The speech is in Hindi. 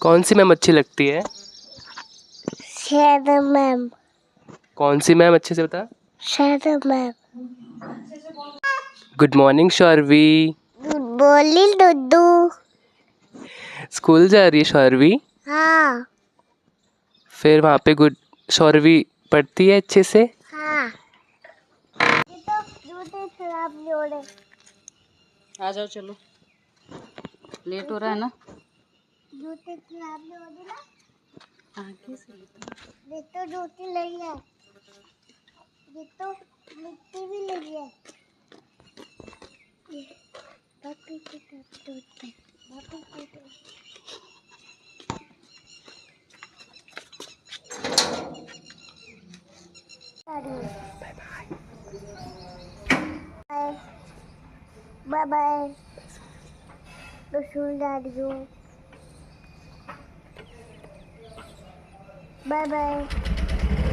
कौन सी मैम अच्छी लगती है? शैरम मैम। कौन सी मैम, अच्छे से बता। शैरम मैम। Good morning Shauravi. बोली दुद्दू। स्कूल जा रही है शौरवी? हाँ। फिर वहाँ पे गुड शौरवी पढ़ती है अच्छे से? हाँ। ये तो जूते खराब नहीं हो रहे। आ जाओ चलो, लेट हो रहा है ना। जूते खराब नहीं हो रहे ना। आगे से ये तो जूती नहीं है, ये तो मिट्टी भी लगी है। ये बाकी के सब टूटे, बाकी के सब। Bye bye. तो सुन जा रही हूँ। Bye bye.